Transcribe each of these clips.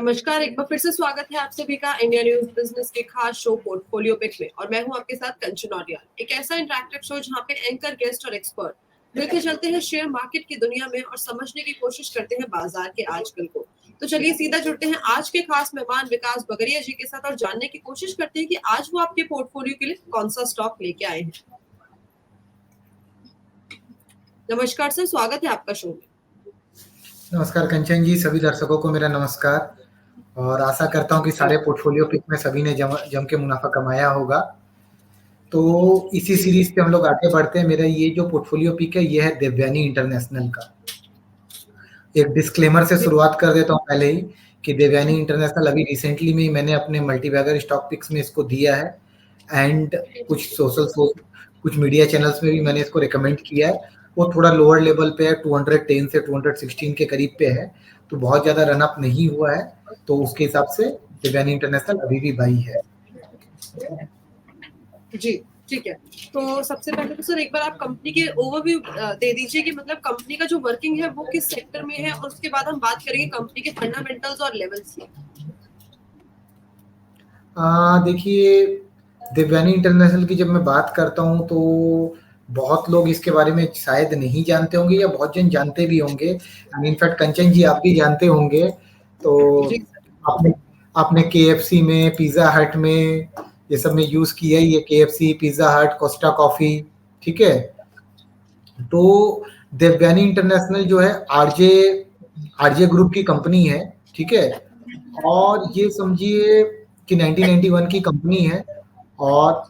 नमस्कार, एक बार फिर से स्वागत है आप सभी का इंडिया न्यूज बिजनेस के खास शो पोर्टफोलियो पिक में। और मैं हूं आपके साथ कंचन औडियाल। एक ऐसा इंटरैक्टिव शो जहां पे एंकर, गेस्ट और एक्सपर्ट मिलकर चलते हैं शेयर मार्केट की दुनिया में और समझने की कोशिश करते हैं बाजार के आजकल को। तो चलिए सीधा जुड़ते हैं आज के खास मेहमान विकास बगरिया जी के साथ और जानने की कोशिश करते हैं कि आज वो आपके पोर्टफोलियो के लिए कौन सा स्टॉक लेके आए हैं। नमस्कार सर, स्वागत है आपका शो में। नमस्कार कंचन जी, सभी दर्शकों को मेरा नमस्कार और आशा करता हूं कि सारे पोर्टफोलियो पिक में सभी ने जम के मुनाफा कमाया होगा। तो इसी सीरीज पे हम लोग आगे बढ़ते हैं। मेरा ये जो पोर्टफोलियो पिक है ये है देवयानी इंटरनेशनल का। एक डिस्क्लेमर से शुरुआत कर देता हूँ पहले ही कि देवयानी इंटरनेशनल अभी रिसेंटली में मैंने अपने मल्टीबैगर स्टॉक पिक्स में इसको दिया है एंड कुछ मीडिया चैनल्स में भी मैंने इसको रिकमेंड किया है। वो थोड़ा लोअर लेवल पे है, 210 से 216 के करीब पे है, तो बहुत ज्यादा रनअप नहीं हुआ है। तो उसके हिसाब से देवयानी इंटरनेशनल अभी भी बाई है। जी ठीक है। तो सबसे पहले तो सर एक बार आप कंपनी के ओवरव्यू दे दीजिए कि मतलब कंपनी का जो वर्किंग है वो किस सेक्टर में है, और उसके बाद हम बात करेंगे कंपनी के फंडामेंटल्स और लेवल्स की। देखिए, देवयानी इंटरनेशनल की जब मैं बात करता हूँ तो बहुत लोग इसके बारे में शायद नहीं जानते होंगे या बहुत जन जानते भी होंगे। इनफैक्ट कंचन जी आप भी जानते होंगे। तो आपने KFC में, पिज्जा हट में, ये सब में यूज किया है। ये KFC, पिज्जा हट, कोस्टा कॉफी, ठीक है। तो देवयानी इंटरनेशनल जो है आरजे ग्रुप की कंपनी है, ठीक है। और ये समझिए कि 1991 की कंपनी है और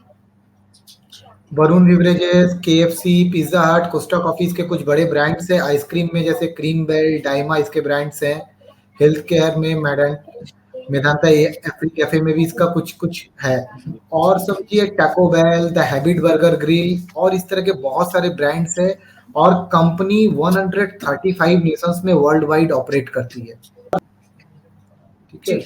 वरुण बिवरेजेस, KFC, पिज्जा हट, कोस्टा कॉफी इसके कुछ बड़े ब्रांड्स हैं। आइसक्रीम में जैसे क्रीम बेल, डाइमा इसके ब्रांड्स हैं। हेल्थ केयर में मेदांता कैफे में भी इसका कुछ है। और समझिए Taco Bell, the habit burger grill और इस तरह के बहुत सारे ब्रांड्स हैं। और कंपनी 135 नेशंस में वर्ल्ड वाइड ऑपरेट करती है, ठीक है।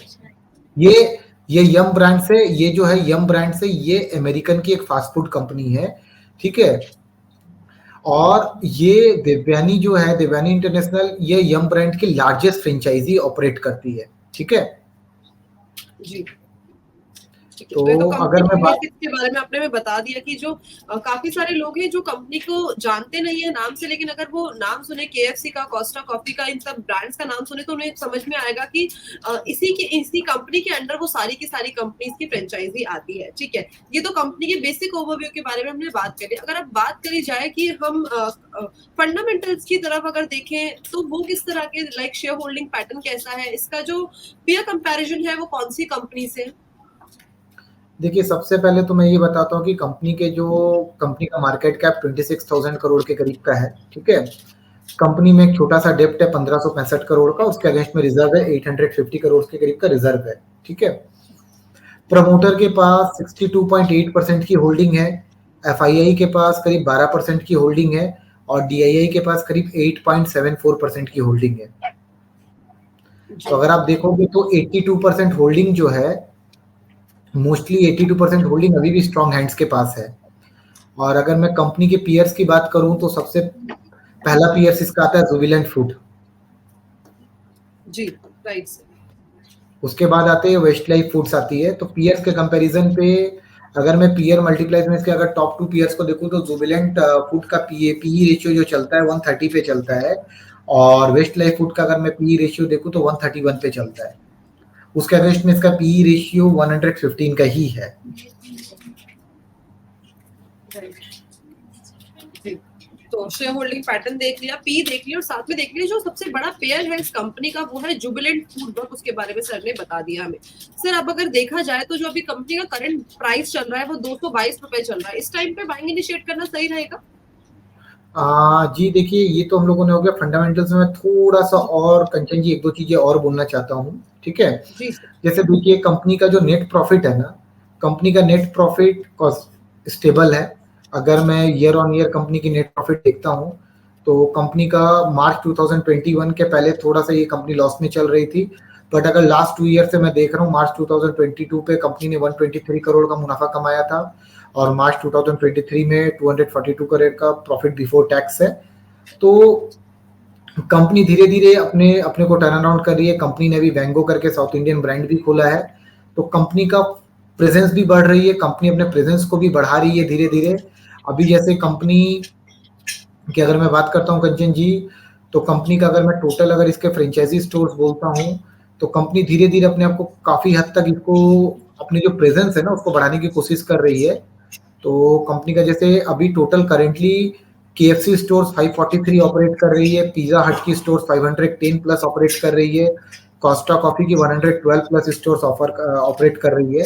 ये यम ब्रांड से, ये जो है यम ब्रांड से, ये अमेरिकन की एक फास्ट फूड कंपनी है, ठीक है। और ये देवयानी जो है, देवयानी इंटरनेशनल, ये यम ब्रांड की लार्जेस्ट फ्रेंचाइजी ऑपरेट करती है, ठीक है जी। तो अगर मैं बात के बारे में आपने में बता दिया कि जो काफी सारे लोग हैं जो कंपनी को जानते नहीं है नाम से, लेकिन अगर वो नाम सुने KFC का, कोस्टा कॉफी का, इन सब ब्रांड्स का नाम सुने तो उन्हें समझ में आएगा कि इसी कंपनी के अंडर वो सारी की सारी कंपनीज की फ्रेंचाइजी आती है, ठीक है। ये तो कंपनी के बेसिक ओवरव्यू के बारे में हमने बात करी। अगर अब बात करी जाए कि हम फंडामेंटल्स की तरफ अगर देखें तो वो किस तरह के, लाइक शेयर होल्डिंग पैटर्न कैसा है, इसका जो पीयर कंपैरिजन है वो कौन सी कंपनी से। देखिए, सबसे पहले तो मैं ये बताता हूँ कि कंपनी का मार्केट कैप 26,000 करोड़ के करीब का है, ठीक है। कंपनी में एक छोटा सा डेप्ट है 1565 करोड़ का, उसके अगेंस्ट में रिजर्व है 850 करोड़ के करीब का रिजर्व है, ठीक है। प्रमोटर के पास 62.8% की होल्डिंग है, FII के पास करीब 12% की होल्डिंग है और DII के पास करीब 8.74% की होल्डिंग है। तो अगर आप देखोगे तो 82% होल्डिंग जो है, मोस्टली 82% होल्डिंग अभी भी स्ट्रॉन्ग हैंड्स के पास है। और अगर मैं कंपनी के पीयर्स की बात करूं तो सबसे पहला पीयर्स इसका आता है जुबिलेंट फूड, जी राइट। उसके बाद आते हैं वेस्टलाइफ फूड्स आती है। तो पीयर्स के कंपैरिजन पे अगर मैं पीयर मल्टीप्लाइज में इसके अगर टॉप 2 पीयर्स को देखूं तो जुबिलेंट फूड का पीई रेशियो जो चलता है 130 पे चलता है और वेस्टलाइफ फूड का अगर मैं पीई रेशियो देखूं तो 131 पे चलता है। उसके अगेंस्ट में इसका पीई रेशियो 115 का ही है। तो शेयर होल्डिंग पैटर्न देख लिया, पी देख लिया और साथ में देख लिया जो सबसे बड़ा पेयर है इस कंपनी का वो है जुबिलेंट फूड। उसके बारे में सर ने बता दिया हमें। सर अब अगर देखा जाए तो जो अभी कंपनी का करंट प्राइस चल रहा है वो 222 रुपए चल रहा है, इस टाइम पे बाइंग इनिशिएट करना सही रहेगा? जी देखिए, ये तो हम लोगों ने हो गया फंडामेंटल्स में। थोड़ा सा और कंचन जी 1-2 चीजें और बोलना चाहता हूँ, ठीक है। जैसे देखिए कंपनी का जो नेट प्रॉफिट है ना, कंपनी का नेट प्रॉफिट स्टेबल है। अगर मैं ईयर ऑन ईयर कंपनी की नेट प्रॉफिट देखता हूँ तो कंपनी का मार्च 2021 के पहले थोड़ा सा ये कंपनी लॉस में चल रही थी, बट अगर लास्ट 2 ईयर से मैं देख रहा हूँ, मार्च 2022 पे कंपनी ने 123 करोड़ का मुनाफा कमाया था और मार्च 2023 में 242 करोड़ का प्रॉफिट बिफोर टैक्स है। तो कंपनी धीरे-धीरे अपने अपने को टर्न अराउंड कर रही है। कंपनी ने अभी वैंगो करके साउथ इंडियन ब्रांड भी खोला है। तो कंपनी का प्रेज़ेंस भी बढ़ रही है, कंपनी अपने प्रेज़ेंस को भी बढ़ा रही है धीरे-धीरे। अभी जैसे कंपनी की अगर मैं बात करता हूँ कंचन जी, तो कंपनी का अगर मैं टोटल अगर इसके फ्रेंचाइज़ी स्टोर्स बोलता हूँ, तो कंपनी धीरे-धीरे अपने आप को काफ़ी हद तक इसको अपनी जो प्रेज़ेंस है ना, उसको बढ़ाने की कोशिश कर रही है। तो कंपनी का जैसे अभी total currently KFC stores 543 operate कर रही है, पिज़्ज़ा हट की स्टोर्स 510 प्लस ऑपरेट कर रही है, कोस्टा कॉफ़ी की 112 प्लस स्टोर्स ऑपरेट कर रही है।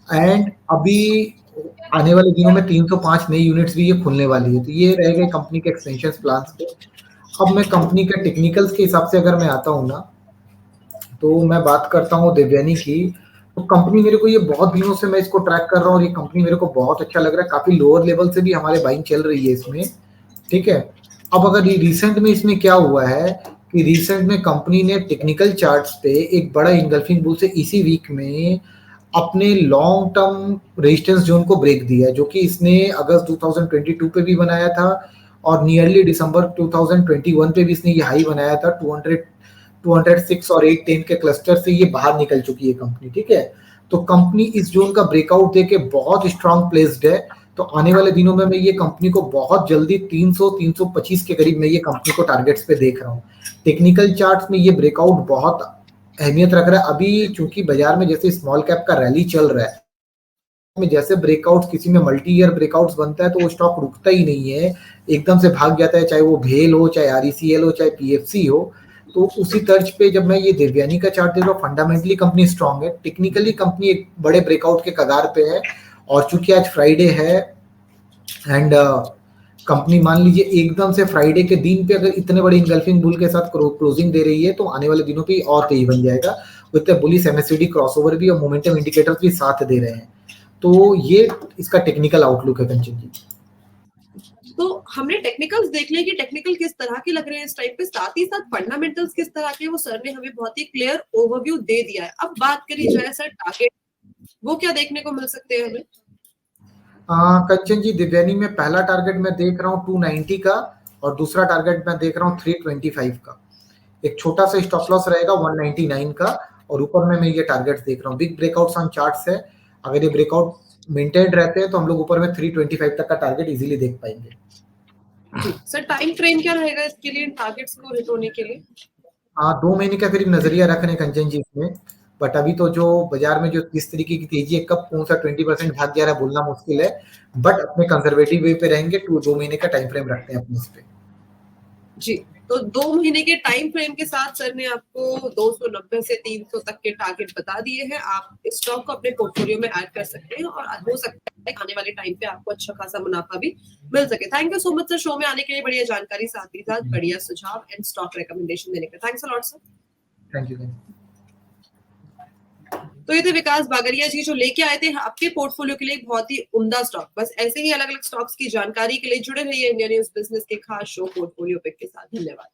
एंड अभी आने वाले दिनों में 305 नई यूनिट्स भी ये खुलने वाली है। तो ये रह गए कंपनी के एक्सपेंशन प्लान्स पे। अब मैं कंपनी के टेक्निकल्स के हिसाब से अगर मैं आता हूँ ना, तो मैं बात करता हूँ देवयानी की। तो कंपनी मेरे को ये बहुत दिनों से मैं इसको ट्रैक कर रहा हूँ और ये कंपनी मेरे को बहुत अच्छा लग रहा है। काफ़ी लोअर लेवल से भी हमारे बाइंग चल रही है इसमें, ठीक है। अब अगर रिसेंट में इसमें क्या हुआ है कि रिसेंट में कंपनी ने टेक्निकल चार्ट्स पे एक बड़ा इंगल्फिंग बुल से इसी वीक में अपने लॉन्ग टर्म रेजिस्टेंस जोन को ब्रेक दिया है, जो कि इसने अगस्त 2022 पे भी बनाया था और नियरली दिसंबर 2021 पे भी इसने ये हाई बनाया था। 206 और 810 के क्लस्टर से ये बाहर निकल चुकी है कंपनी, ठीक है। तो कंपनी इस जोन का ब्रेकआउट देके बहुत स्ट्रांग प्लेस्ड है। तो आने वाले दिनों में मैं ये कंपनी को बहुत जल्दी 300-325 के करीब मैं ये कंपनी को टारगेट्स पे देख रहा हूँ। टेक्निकल चार्ट्स में ये ब्रेकआउट बहुत अहमियत रख रहा है। अभी चूंकि बाजार में जैसे स्मॉल कैप का रैली चल रहा है, में जैसे ब्रेकआउट्स किसी में मल्टी ईयर ब्रेकआउट्स बनता है तो वो स्टॉक रुकता ही नहीं है, एकदम से भाग जाता है, चाहे वो भेल हो, चाहे आरईसीएल हो, चाहे पीएफसी हो। तो उसी तर्ज पे जब मैं ये देवयानी का चार्ट देख रहा हूँ, फंडामेंटली कंपनी स्ट्रांग है, टेक्निकली कंपनी एक बड़े ब्रेकआउट के कगार पे है। और चूंकि आज फ्राइडे है एंड कंपनी मान लीजिए एकदम से फ्राइडे के दिन पे अगर इतने बड़े इंगल्फिंग बुल के साथ क्लोजिंग दे रही है, तो आने वाले दिनों पे और तेजी बन जाएगा। विद बुलिश एमएससीडी क्रॉसओवर भी और मोमेंटम इंडिकेटर्स भी साथ दे रहे हैं। तो ये इसका टेक्निकल आउटलुक है कंचन जी। तो हमने टेक्निकल्स देख लिया कि टेक्निकल किस तरह के लग रहे हैं इस टाइम पे, साथ ही साथ फंडामेंटल्स किस तरह के, वो सर ने हमें बहुत ही क्लियर ओवरव्यू दे दिया है। अब बात करी जाए सर टारगेट, वो क्या देखने को मिल सकते हैं हमें? कंचन जी, देवयानी में पहला टारगेट मैं देख रहा हूँ 290 का और दूसरा टारगेट मैं देख रहा हूँ 325 का। एक छोटा सा स्टॉप लॉस रहेगा 199 का और ऊपर में मैं ये टारगेट्स देख रहा हूँ। बिग ब्रेकआउट्स ऑन चार्ट्स है, अगर ये ब्रेकआउट मेंटेन रहते हैं तो हम लोग ऊपर में 325 तक का टारगेट इजीली देख पाएंगे। सर टाइम फ्रेम क्या रहेगा इसके लिए, टारगेट्स को हिट होने के लिए? 2 महीने का करीब नजरिया रख रहे हैं कंचन जी इसमें। बट अभी तो जो बाजार में जो जिस तरीके की तेजी है, कब कौन सा 20% भाग जा रहा है बोलना मुश्किल है। बट अपने कंजर्वेटिव वे पे रहेंगे, 2 महीने का टाइम फ्रेम रखते हैं अपने इस पे। जी, तो 2 महीने के टाइम फ्रेम के साथ सर ने आपको 290 से 300 तक के टारगेट बता दिए हैं। आप इस स्टॉक को अपने पोर्टफोलियो में ऐड कर सकते हैं और हो सकता है आने वाले टाइम पे आपको अच्छा खासा मुनाफा भी मिल सके। Thank you so much sir show में आने के लिए, बढ़िया जानकारी, साथ ही साथ बढ़िया सुझाव एंड स्टॉक रिकमेंडेशन देने का। Thanks a lot sir. Thank you. तो ये थे विकास बागरिया जी, जो लेके आए थे आपके पोर्टफोलियो के लिए एक बहुत ही उम्दा स्टॉक। बस ऐसे ही अलग अलग स्टॉक्स की जानकारी के लिए जुड़े रहिए इंडिया न्यूज बिजनेस के खास शो पोर्टफोलियो पिक के साथ। धन्यवाद।